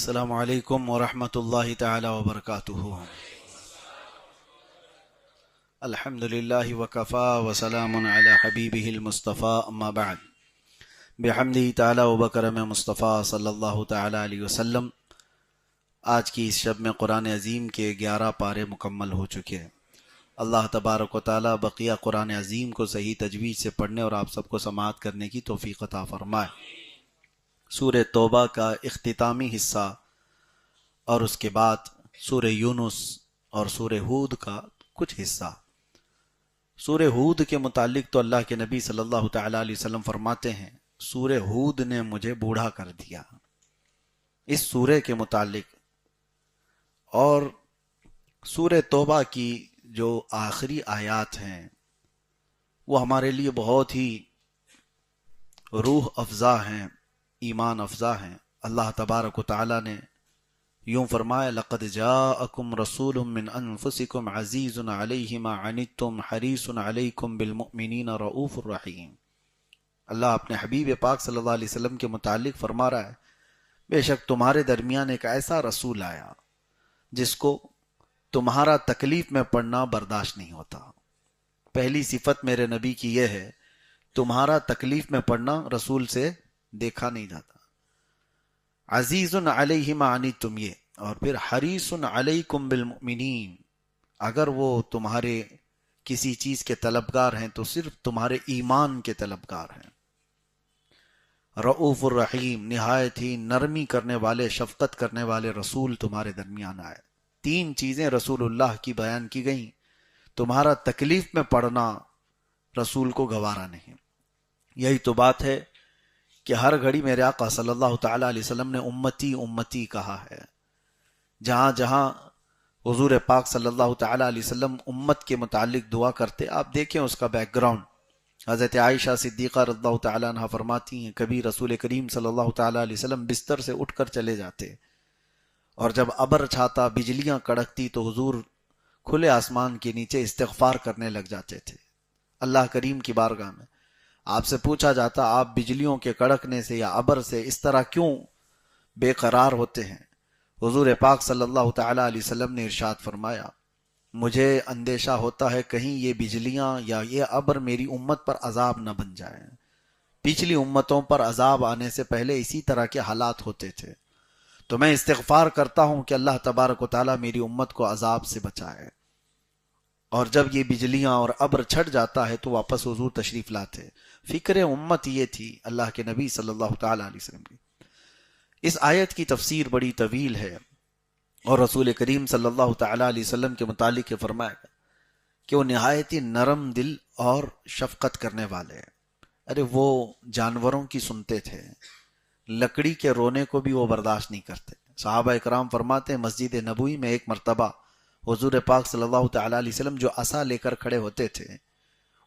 السلام علیکم ورحمۃ اللہ تعالی وبرکاتہ۔ الحمد للہ وکفا وسلام علی حبیبہ المصطفیٰ، اما بعد، بحمدہ تعالی وبکرم مصطفیٰ صلی اللہ تعالی علیہ وسلم۔ آج کی اس شب میں قرآن عظیم کے 11 پارے مکمل ہو چکے ہیں۔ اللہ تبارک و تعالی بقیہ قرآن عظیم کو صحیح تجوید سے پڑھنے اور آپ سب کو سماعت کرنے کی توفیق عطا فرمائے۔ سورہ توبہ کا اختتامی حصہ اور اس کے بعد سورہ یونس اور سورہ ہود کا کچھ حصہ۔ سورہ ہود کے متعلق تو اللہ کے نبی صلی اللہ تعالی علیہ وسلم فرماتے ہیں، سورہ ہود نے مجھے بوڑھا کر دیا۔ اس سورہ کے متعلق اور سورہ توبہ کی جو آخری آیات ہیں وہ ہمارے لیے بہت ہی روح افزا ہیں، ایمان افزا ہیں۔ اللہ تبارک و تعالی نے یوں فرمایا، لقد جاءکم رسول من انفسکم عزیز علیہ ما عنتم حریص علیکم بالمؤمنین رؤوف الرحیم۔ اللہ اپنے حبیب پاک صلی اللہ علیہ وسلم کے متعلق فرما رہا ہے، بے شک تمہارے درمیان ایک ایسا رسول آیا جس کو تمہارا تکلیف میں پڑنا برداشت نہیں ہوتا۔ پہلی صفت میرے نبی کی یہ ہے، تمہارا تکلیف میں پڑنا رسول سے دیکھا نہیں جاتا۔ عزیز علیہ ما عنتم، یہ اور پھر حریص علیکم بالمؤمنین، اگر وہ تمہارے کسی چیز کے طلبگار ہیں تو صرف تمہارے ایمان کے طلبگار ہیں۔ رؤوف الرحیم، نہایت ہی نرمی کرنے والے، شفقت کرنے والے رسول تمہارے درمیان آئے۔ 3 چیزیں رسول اللہ کی بیان کی گئیں۔ تمہارا تکلیف میں پڑنا رسول کو گوارا نہیں۔ یہی تو بات ہے کہ ہر گھڑی میرے آقا صلی اللہ تعالی علیہ وسلم نے امتی امتی کہا ہے۔ جہاں جہاں حضور پاک صلی اللہ تعالی علیہ وسلم امت کے متعلق دعا کرتے، آپ دیکھیں اس کا بیک گراؤنڈ۔ حضرت عائشہ صدیقہ رضی اللہ تعالی عنہ فرماتی ہیں، کبھی رسول کریم صلی اللہ تعالی علیہ وسلم بستر سے اٹھ کر چلے جاتے اور جب ابر چھاتا، بجلیاں کڑکتی تو حضور کھلے آسمان کے نیچے استغفار کرنے لگ جاتے تھے اللہ کریم کی بارگاہ میں۔ آپ سے پوچھا جاتا، آپ بجلیوں کے کڑکنے سے یا ابر سے اس طرح کیوں بے قرار ہوتے ہیں؟ حضور پاک صلی اللہ تعالی علیہ وسلم نے ارشاد فرمایا، مجھے اندیشہ ہوتا ہے کہیں یہ بجلیاں یا یہ ابر میری امت پر عذاب نہ بن جائیں۔ پچھلی امتوں پر عذاب آنے سے پہلے اسی طرح کے حالات ہوتے تھے، تو میں استغفار کرتا ہوں کہ اللہ تبارک و تعالی میری امت کو عذاب سے بچائے۔ اور جب یہ بجلیاں اور ابر چھٹ جاتا ہے تو واپس حضور تشریف لاتے۔ فکر امت یہ تھی اللہ کے نبی صلی اللہ تعالی علیہ وسلم کی۔ اس آیت کی تفسیر بڑی طویل ہے اور رسول کریم صلی اللہ تعالی علیہ وسلم کے متعلق یہ فرمایا کہ وہ نہایت ہی نرم دل اور شفقت کرنے والے ہیں۔ ارے وہ جانوروں کی سنتے تھے، لکڑی کے رونے کو بھی وہ برداشت نہیں کرتے۔ صحابہ اکرام فرماتے ہیں، مسجد نبوی میں ایک مرتبہ حضور پاک صلی اللہ تعالی علیہ وسلم جو عصا لے کر کھڑے ہوتے تھے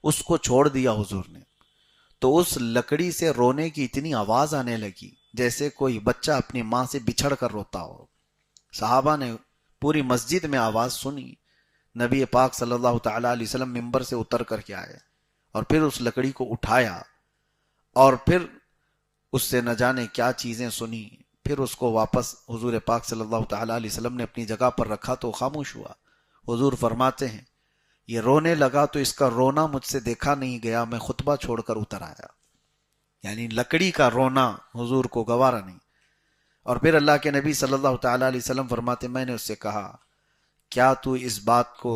اس کو چھوڑ دیا حضور نے، تو اس لکڑی سے رونے کی اتنی آواز آنے لگی جیسے کوئی بچہ اپنی ماں سے بچھڑ کر روتا ہو۔ صحابہ نے پوری مسجد میں آواز سنی، نبی پاک صلی اللہ تعالی علیہ وسلم ممبر سے اتر کر کے آئے اور پھر اس لکڑی کو اٹھایا اور پھر اس سے نہ جانے کیا چیزیں سنی، پھر اس کو واپس حضور پاک صلی اللہ تعالی علیہ وسلم نے اپنی جگہ پر رکھا تو خاموش ہوا۔ حضور فرماتے ہیں، یہ رونے لگا تو اس کا رونا مجھ سے دیکھا نہیں گیا، میں خطبہ چھوڑ کر اتر آیا۔ یعنی لکڑی کا رونا حضور کو گوارا نہیں۔ اور پھر اللہ کے نبی صلی اللہ تعالی علیہ وسلم فرماتے، میں نے اس سے کہا، کیا تو اس بات کو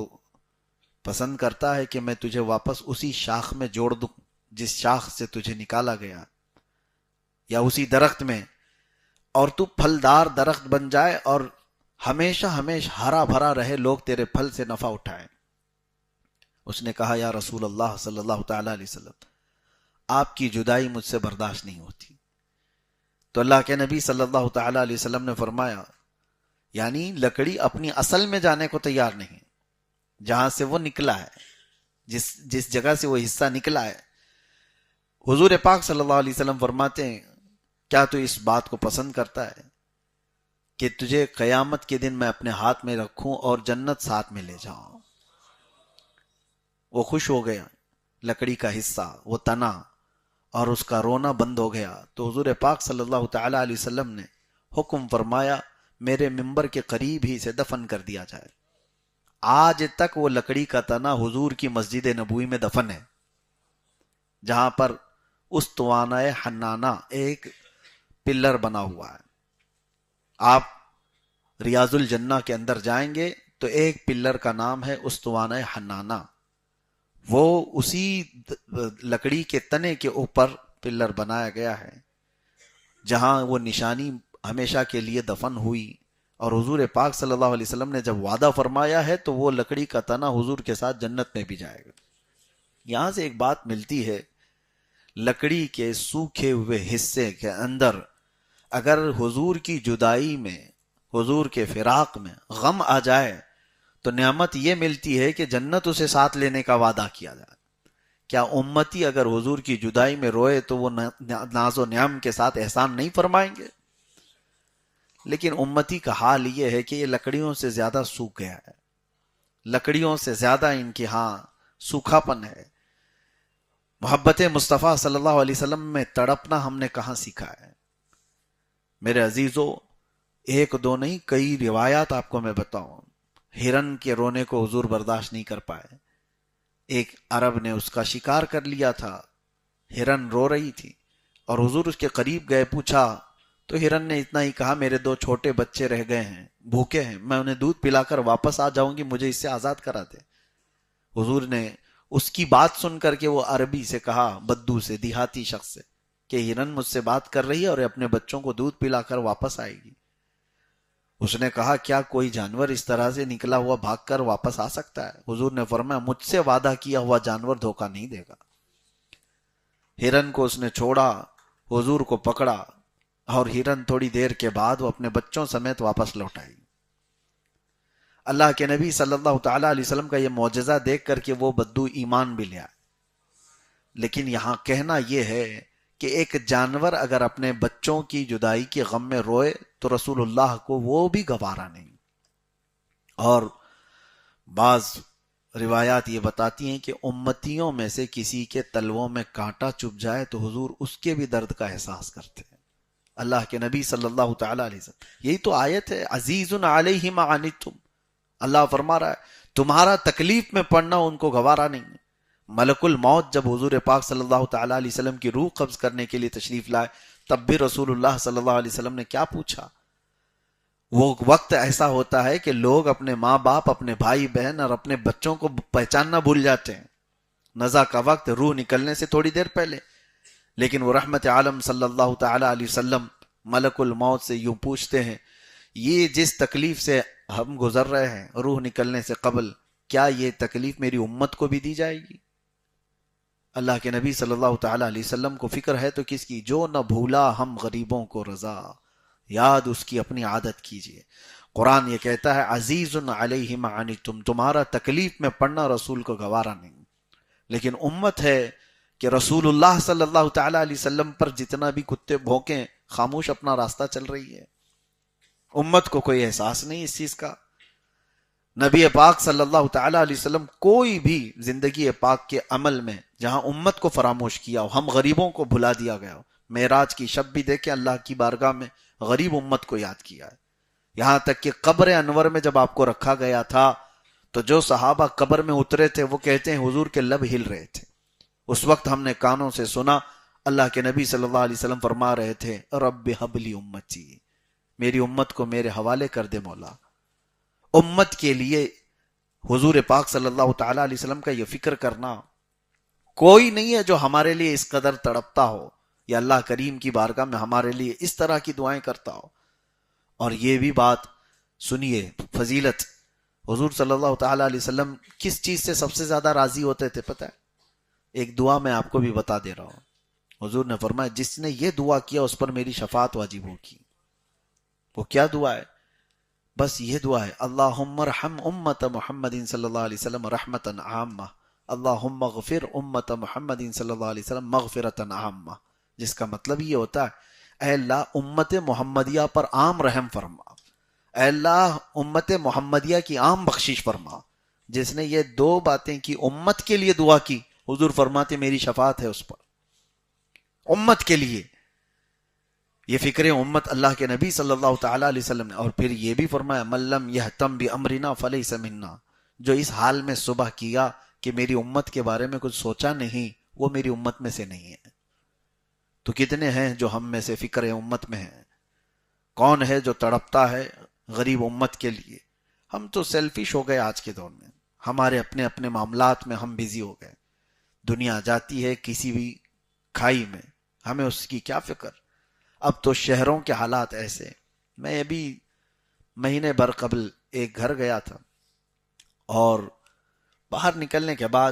پسند کرتا ہے کہ میں تجھے واپس اسی شاخ میں جوڑ دوں جس شاخ سے تجھے نکالا گیا، یا اسی درخت میں، اور تو پھلدار درخت بن جائے اور ہمیشہ ہرا بھرا رہے، لوگ تیرے پھل سے نفع اٹھائیں؟ اس نے کہا، یا رسول اللہ صلی اللہ تعالی علیہ وسلم، آپ کی جدائی مجھ سے برداشت نہیں ہوتی۔ تو اللہ کے نبی صلی اللہ تعالی علیہ وسلم نے فرمایا، یعنی لکڑی اپنی اصل میں جانے کو تیار نہیں، جہاں سے وہ نکلا ہے، جس جگہ سے وہ حصہ نکلا ہے۔ حضور پاک صلی اللہ علیہ وسلم فرماتے ہیں، کیا تو اس بات کو پسند کرتا ہے کہ تجھے قیامت کے دن میں اپنے ہاتھ میں رکھوں اور جنت ساتھ میں لے جاؤں؟ وہ خوش ہو گیا، لکڑی کا حصہ وہ تنا اور اس کا رونا بند ہو گیا۔ تو حضور پاک صلی اللہ تعالی علیہ وسلم نے حکم فرمایا میرے ممبر کے قریب ہی سے دفن کر دیا جائے۔ آج تک وہ لکڑی کا تنا حضور کی مسجد نبوی میں دفن ہے، جہاں پر استوانہ حنانہ ایک پلر بنا ہوا ہے۔ آپ ریاض الجنہ کے اندر جائیں گے تو ایک پلر کا نام ہے استوانہ حنانہ، وہ اسی لکڑی کے تنے کے اوپر پلر بنایا گیا ہے جہاں وہ نشانی ہمیشہ کے لیے دفن ہوئی۔ اور حضور پاک صلی اللہ علیہ وسلم نے جب وعدہ فرمایا ہے تو وہ لکڑی کا تنا حضور کے ساتھ جنت میں بھی جائے گا۔ یہاں سے ایک بات ملتی ہے، لکڑی کے سوکھے ہوئے حصے کے اندر اگر حضور کی جدائی میں، حضور کے فراق میں غم آ جائے تو نعمت یہ ملتی ہے کہ جنت اسے ساتھ لینے کا وعدہ کیا جائے۔ کیا امتی اگر حضور کی جدائی میں روئے تو وہ ناز و نعم کے ساتھ احسان نہیں فرمائیں گے؟ لیکن امتی کا حال یہ ہے کہ یہ لکڑیوں سے زیادہ سوکھ گیا ہے، لکڑیوں سے زیادہ ان کی سوکھا پن ہے۔ محبت مصطفیٰ صلی اللہ علیہ وسلم میں تڑپنا ہم نے کہاں سیکھا ہے؟ میرے عزیزو، ایک دو نہیں کئی روایات آپ کو میں بتاؤں۔ ہرن کے رونے کو حضور برداشت نہیں کر پائے، ایک عرب نے اس کا شکار کر لیا تھا، ہرن رو رہی تھی اور حضور اس کے قریب گئے، پوچھا تو ہرن نے اتنا ہی کہا میرے دو چھوٹے بچے رہ گئے ہیں، بھوکے ہیں، میں انہیں دودھ پلا کر واپس آ جاؤں گی، مجھے اس سے آزاد کرا دے۔ حضور نے اس کی بات سن کر کے وہ عربی سے کہا، بدو سے، دیہاتی شخص سے، کہ ہرن مجھ سے بات کر رہی ہے اور اپنے بچوں کو دودھ پلا کر واپس آئے گی۔ اس نے کہا کیا کوئی جانور اس طرح سے نکلا ہوا بھاگ کر واپس آ سکتا ہے؟ حضور نے فرمایا مجھ سے وعدہ کیا ہوا جانور دھوکہ نہیں دے گا۔ ہرن کو اس نے چھوڑا، حضور کو پکڑا اور ہرن تھوڑی دیر کے بعد وہ اپنے بچوں سمیت واپس لوٹ آئی۔ اللہ کے نبی صلی اللہ تعالی علیہ وسلم کا یہ معجزہ دیکھ کر کے وہ بدو ایمان بھی لیا۔ لیکن یہاں کہنا یہ ہے کہ ایک جانور اگر اپنے بچوں کی جدائی کے غم میں روئے تو رسول اللہ کو وہ بھی گوارا نہیں۔ اور بعض روایات یہ بتاتی ہیں کہ امتیوں میں سے کسی کے تلووں میں کانٹا چبھ جائے تو حضور اس کے بھی درد کا احساس کرتے ہیں۔ اللہ کے نبی صلی اللہ تعالی علیہ وسلم، یہی تو آیت ہے، عزیز علیہ ما عنتم، اللہ فرما رہا ہے تمہارا تکلیف میں پڑنا ان کو گوارا نہیں ہے۔ ملک الموت جب حضور پاک صلی اللہ تعالی علیہ وسلم کی روح قبض کرنے کے لیے تشریف لائے تب بھی رسول اللہ صلی اللہ علیہ وسلم نے کیا پوچھا؟ وہ وقت ایسا ہوتا ہے کہ لوگ اپنے ماں باپ، اپنے بھائی بہن اور اپنے بچوں کو پہچاننا بھول جاتے ہیں، نزع کا وقت، روح نکلنے سے تھوڑی دیر پہلے، لیکن وہ رحمت عالم صلی اللہ تعالی علیہ وسلم ملک الموت سے یوں پوچھتے ہیں، یہ جس تکلیف سے ہم گزر رہے ہیں روح نکلنے سے قبل، کیا یہ تکلیف میری امت کو بھی دی جائے گی؟ اللہ کے نبی صلی اللہ تعالی علیہ وسلم کو فکر ہے تو کس کی؟ جو نہ بھولا ہم غریبوں کو رضا، یاد اس کی اپنی عادت کیجئے۔ قرآن یہ کہتا ہے عزیز علیہ ما عنتم، تمہارا تکلیف میں پڑنا رسول کو گوارا نہیں۔ لیکن امت ہے کہ رسول اللہ صلی اللہ تعالی علیہ وسلم پر جتنا بھی کتے بھونکیں خاموش اپنا راستہ چل رہی ہے، امت کو کوئی احساس نہیں اس چیز کا۔ نبی پاک صلی اللہ تعالی علیہ وسلم کوئی بھی زندگی پاک کے عمل میں جہاں امت کو فراموش کیا ہو، ہم غریبوں کو بھلا دیا گیا ہو، معراج کی شب بھی دیکھیں اللہ کی بارگاہ میں غریب امت کو یاد کیا ہے۔ یہاں تک کہ قبر انور میں جب آپ کو رکھا گیا تھا تو جو صحابہ قبر میں اترے تھے وہ کہتے ہیں حضور کے لب ہل رہے تھے۔ اس وقت ہم نے کانوں سے سنا اللہ کے نبی صلی اللہ علیہ وسلم فرما رہے تھے رب حب لی امتی، میری امت کو میرے حوالے کر دے مولا۔ امت کے لیے حضور پاک صلی اللہ تعالی علیہ وسلم کا یہ فکر کرنا، کوئی نہیں ہے جو ہمارے لیے اس قدر تڑپتا ہو یا اللہ کریم کی بارگاہ میں ہمارے لیے اس طرح کی دعائیں کرتا ہو۔ اور یہ بھی بات سنیے، فضیلت، حضور صلی اللہ تعالی علیہ وسلم کس چیز سے سب سے زیادہ راضی ہوتے تھے پتہ ہے؟ ایک دعا میں آپ کو بھی بتا دے رہا ہوں۔ حضور نے فرمایا جس نے یہ دعا کیا اس پر میری شفاعت واجب ہوگی۔ وہ کیا دعا ہے؟ بس یہ دعا ہے، اللہم ارحم امت محمد صلی اللہ علیہ وسلم رحمتا عامہ، اللہم اغفر امت محمد صلی اللہ علیہ وسلم مغفرتا عامہ، جس کا مطلب یہ ہوتا ہے اے اللہ امت محمدیہ پر عام رحم فرما، اے اللہ امت محمدیہ کی عام بخشش فرما۔ جس نے یہ دو باتیں کی، امت کے لیے دعا کی، حضور فرماتے میری شفاعت ہے اس پر، امت کے لیے۔ یہ فکر امت اللہ کے نبی صلی اللہ تعالی علیہ وسلم نے، اور پھر یہ بھی فرمایا من لم یہتم بامرنا فلیس منا، جو اس حال میں صبح کیا کہ میری امت کے بارے میں کچھ سوچا نہیں، وہ میری امت میں سے نہیں ہے۔ تو کتنے ہیں جو ہم میں سے فکر امت میں ہیں؟ کون ہے جو تڑپتا ہے غریب امت کے لیے؟ ہم تو سیلفش ہو گئے آج کے دور میں، ہمارے اپنے اپنے معاملات میں ہم بزی ہو گئے۔ دنیا جاتی ہے کسی بھی کھائی میں، ہمیں اس کی کیا فکر۔ اب تو شہروں کے حالات ایسے، میں ابھی مہینے بھر قبل ایک گھر گیا تھا، اور باہر نکلنے کے بعد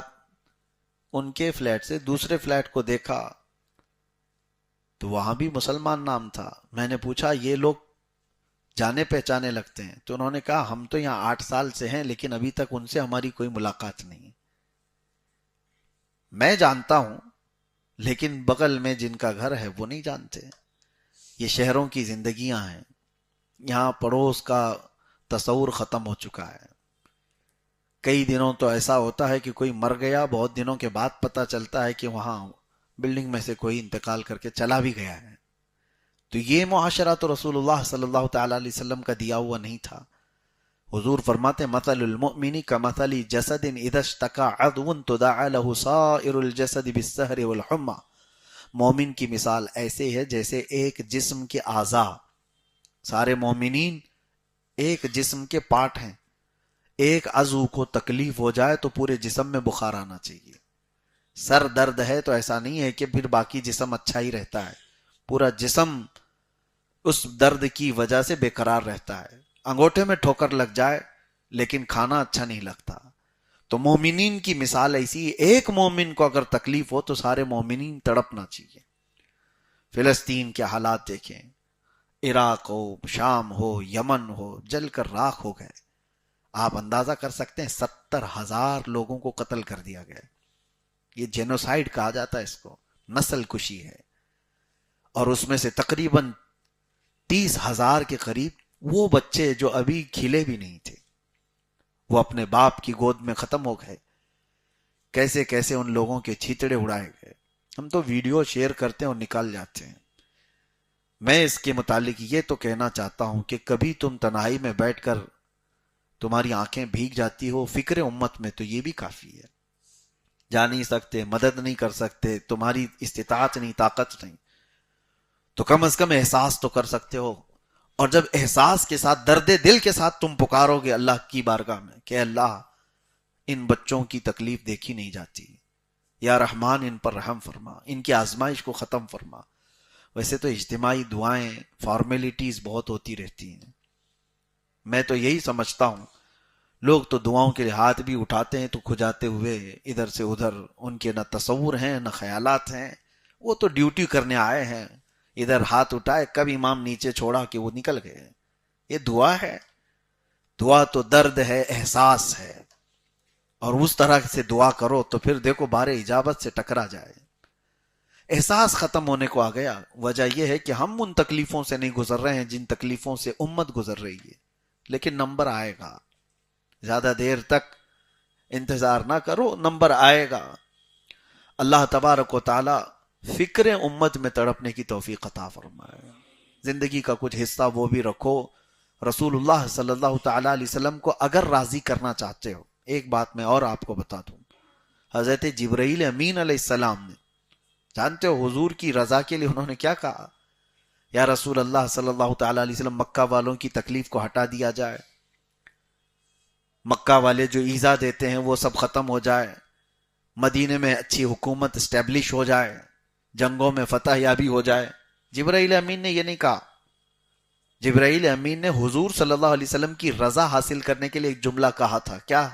ان کے فلیٹ سے دوسرے فلیٹ کو دیکھا تو وہاں بھی مسلمان نام تھا۔ میں نے پوچھا یہ لوگ جانے پہچانے لگتے ہیں؟ تو انہوں نے کہا ہم تو یہاں 8 سال سے ہیں لیکن ابھی تک ان سے ہماری کوئی ملاقات نہیں۔ میں جانتا ہوں لیکن بغل میں جن کا گھر ہے وہ نہیں جانتے۔ یہ شہروں کی زندگیاں ہیں، یہاں پڑوس کا تصور ختم ہو چکا ہے۔ کئی دنوں تو ایسا ہوتا ہے کہ کوئی مر گیا، بہت دنوں کے بعد پتہ چلتا ہے کہ وہاں بلڈنگ میں سے کوئی انتقال کر کے چلا بھی گیا ہے۔ تو یہ معاشرہ تو رسول اللہ صلی اللہ تعالی علیہ وسلم کا دیا ہوا نہیں تھا۔ حضور فرماتے مثل المؤمن کمثل جسد اذا اشتكى عضو تداعى له سائر الجسد بالسهر والحمى، مومن کی مثال ایسے ہے جیسے ایک جسم کے اعضاء، سارے مومنین ایک جسم کے پارٹ ہیں، ایک عضو کو تکلیف ہو جائے تو پورے جسم میں بخار آنا چاہیے۔ سر درد ہے تو ایسا نہیں ہے کہ پھر باقی جسم اچھا ہی رہتا ہے، پورا جسم اس درد کی وجہ سے بے قرار رہتا ہے۔ انگوٹھے میں ٹھوکر لگ جائے لیکن کھانا اچھا نہیں لگتا۔ تو مومنین کی مثال ایسی، ایک مومن کو اگر تکلیف ہو تو سارے مومنین تڑپنا چاہیے۔ فلسطین کے حالات دیکھیں، عراق ہو، شام ہو، یمن ہو، جل کر راکھ ہو گئے۔ آپ اندازہ کر سکتے ہیں 70,000 لوگوں کو قتل کر دیا گیا۔ یہ جینوسائیڈ کہا جاتا ہے اس کو، نسل کشی ہے۔ اور اس میں سے تقریباً 30,000 کے قریب وہ بچے جو ابھی کھلے بھی نہیں تھے، وہ اپنے باپ کی گود میں ختم ہو گئے۔ کیسے کیسے ان لوگوں کے چھیتڑے اڑائے گئے۔ ہم تو ویڈیو شیئر کرتے ہیں اور نکال جاتے ہیں۔ میں اس کے متعلق یہ تو کہنا چاہتا ہوں کہ کبھی تم تنہائی میں بیٹھ کر تمہاری آنکھیں بھیگ جاتی ہو فکر امت میں، تو یہ بھی کافی ہے۔ جا نہیں سکتے، مدد نہیں کر سکتے، تمہاری استطاعت نہیں، طاقت نہیں، تو کم از کم احساس تو کر سکتے ہو۔ اور جب احساس کے ساتھ، درد دل کے ساتھ تم پکارو گے اللہ کی بارگاہ میں کہ اللہ ان بچوں کی تکلیف دیکھی نہیں جاتی، یا رحمان ان پر رحم فرما، ان کی آزمائش کو ختم فرما۔ ویسے تو اجتماعی دعائیں، فارمیلٹیز بہت ہوتی رہتی ہیں۔ میں تو یہی سمجھتا ہوں لوگ تو دعاؤں کے لیے ہاتھ بھی اٹھاتے ہیں تو کھجاتے ہوئے ادھر سے ادھر، ان کے نہ تصور ہیں نہ خیالات ہیں، وہ تو ڈیوٹی کرنے آئے ہیں، ادھر ہاتھ اٹھائے، کب امام نیچے چھوڑا کہ وہ نکل گئے۔ یہ دعا ہے؟ دعا تو درد ہے، احساس ہے، اور اس طرح سے دعا کرو تو پھر دیکھو بار اجابت سے ٹکرا جائے۔ احساس ختم ہونے کو آ گیا۔ وجہ یہ ہے کہ ہم ان تکلیفوں سے نہیں گزر رہے ہیں جن تکلیفوں سے امت گزر رہی ہے، لیکن نمبر آئے گا۔ زیادہ دیر تک انتظار نہ کرو، نمبر آئے گا۔ اللہ تبارک و تعالی فکر امت میں تڑپنے کی توفیق عطا فرمائے۔ زندگی کا کچھ حصہ وہ بھی رکھو رسول اللہ صلی اللہ تعالی علیہ وسلم کو اگر راضی کرنا چاہتے ہو۔ ایک بات میں اور آپ کو بتا دوں، حضرت جبرائیل امین علیہ السلام نے، جانتے ہو حضور کی رضا کے لیے انہوں نے کیا کہا؟ یا رسول اللہ صلی اللہ تعالی علیہ وسلم، مکہ والوں کی تکلیف کو ہٹا دیا جائے، مکہ والے جو ایذا دیتے ہیں وہ سب ختم ہو جائے، مدینے میں اچھی حکومت اسٹیبلش ہو جائے، جنگوں میں فتح یابی ہو جائے۔ جبرائیل امین نے یہ نہیں کہا۔ جبرائیل امین نے حضور صلی اللہ علیہ وسلم کی رضا حاصل کرنے کے لیے ایک جملہ کہا تھا، کیا؟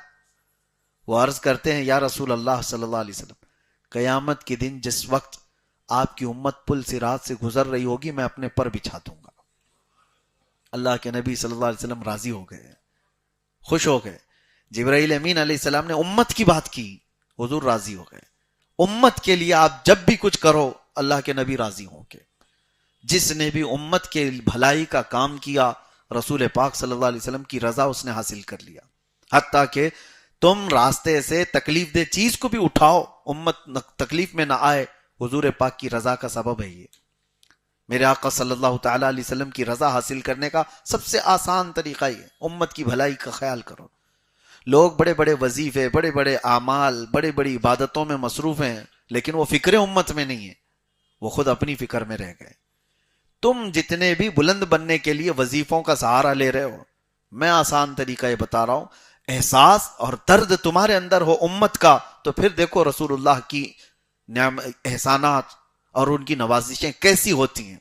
وہ عرض کرتے ہیں یا رسول اللہ صلی اللہ علیہ وسلم، قیامت کے دن جس وقت آپ کی امت پل صراط سے گزر رہی ہوگی میں اپنے پر بچھا دوں گا۔ اللہ کے نبی صلی اللہ علیہ وسلم راضی ہو گئے، خوش ہو گئے۔ جبرائیل امین علیہ السلام نے امت کی بات کی، حضور راضی ہو گئے۔ امت کے لیے آپ جب بھی کچھ کرو اللہ کے نبی راضی ہوں گے۔ جس نے بھی امت کے بھلائی کا کام کیا رسول پاک صلی اللہ علیہ وسلم کی رضا اس نے حاصل کر لیا۔ حتیٰ کہ تم راستے سے تکلیف دہ چیز کو بھی اٹھاؤ، امت تکلیف میں نہ آئے، حضور پاک کی رضا کا سبب ہے یہ۔ میرے آقا صلی اللہ تعالی علیہ وسلم کی رضا حاصل کرنے کا سب سے آسان طریقہ یہ، امت کی بھلائی کا خیال کرو۔ لوگ بڑے بڑے وظیفے، بڑے بڑے اعمال، بڑی بڑی عبادتوں میں مصروف ہیں، لیکن وہ فکر امت میں نہیں ہے، وہ خود اپنی فکر میں رہ گئے۔ تم جتنے بھی بلند بننے کے لیے وظیفوں کا سہارا لے رہے ہو، میں آسان طریقہ یہ بتا رہا ہوں، احساس اور درد تمہارے اندر ہو امت کا، تو پھر دیکھو رسول اللہ کی احسانات اور ان کی نوازشیں کیسی ہوتی ہیں،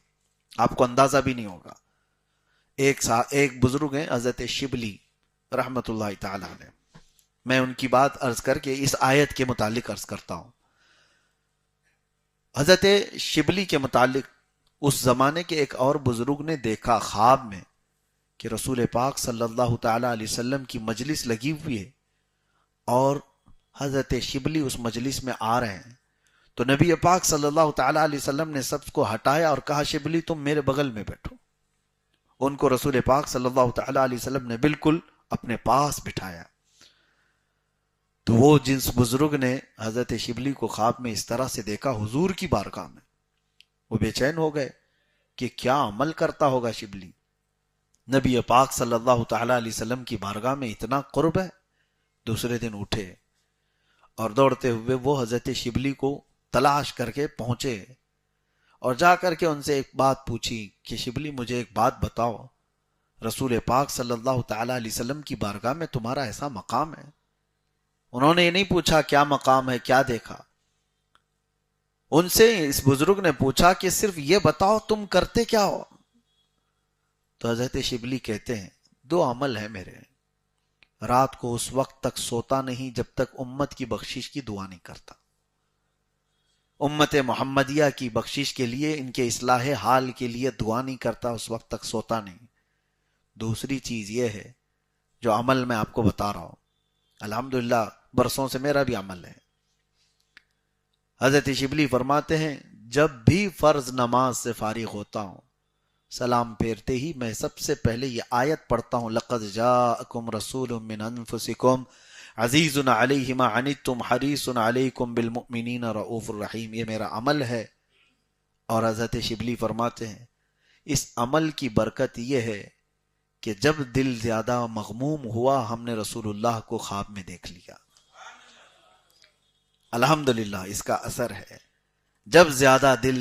آپ کو اندازہ بھی نہیں ہوگا۔ ایک بزرگ ہیں حضرت شبلی رحمت اللہ تعالی علیہ، میں ان کی بات عرض کر کے اس آیت کے متعلق عرض کرتا ہوں۔ حضرت شبلی کے متعلق اس زمانے کے ایک اور بزرگ نے دیکھا خواب میں کہ رسول پاک صلی اللہ تعالی علیہ وسلم کی مجلس لگی ہوئی ہے اور حضرت شبلی اس مجلس میں آ رہے ہیں، تو نبی پاک صلی اللہ تعالی علیہ وسلم نے سب کو ہٹایا اور کہا شبلی تم میرے بغل میں بیٹھو۔ ان کو رسول پاک صلی اللہ تعالی علیہ وسلم نے بالکل اپنے پاس بٹھایا۔ تو وہ جنس بزرگ نے حضرت شبلی کو خواب میں اس طرح سے دیکھا حضور کی بارگاہ میں، وہ بے چین ہو گئے کہ کیا عمل کرتا ہوگا شبلی، نبی پاک صلی اللہ تعالی علیہ وسلم کی بارگاہ میں اتنا قرب ہے۔ دوسرے دن اٹھے اور دوڑتے ہوئے وہ حضرت شبلی کو تلاش کر کے پہنچے اور جا کر کے ان سے ایک بات پوچھی کہ شبلی مجھے ایک بات بتاؤ، رسول پاک صلی اللہ تعالی علیہ وسلم کی بارگاہ میں تمہارا ایسا مقام ہے؟ انہوں نے یہ نہیں پوچھا کیا مقام ہے، کیا دیکھا، ان سے اس بزرگ نے پوچھا کہ صرف یہ بتاؤ تم کرتے کیا ہو؟ تو حضرت شبلی کہتے ہیں دو عمل ہے میرے، رات کو اس وقت تک سوتا نہیں جب تک امت کی بخشش کی دعا نہیں کرتا، امت محمدیہ کی بخشش کے لیے، ان کے اصلاح حال کے لیے دعا نہیں کرتا، اس وقت تک سوتا نہیں۔ دوسری چیز یہ ہے جو عمل میں آپ کو بتا رہا ہوں، الحمدللہ برسوں سے میرا بھی عمل ہے۔ حضرت شبلی فرماتے ہیں جب بھی فرض نماز سے فارغ ہوتا ہوں، سلام پھیرتے ہی میں سب سے پہلے یہ آیت پڑھتا ہوں، لَقَدْ جَاءَكُمْ رَسُولٌ مِّنْ أَنفُسِكُمْ عزیز علیہ ما عنتم حریص علیکم بالمؤمنین رؤوف الرحیم۔ یہ میرا عمل ہے۔ اور حضرت شبلی فرماتے ہیں اس عمل کی برکت یہ ہے کہ جب دل زیادہ مغموم ہوا ہم نے رسول اللہ کو خواب میں دیکھ لیا۔ الحمدللہ اس کا اثر ہے، جب زیادہ دل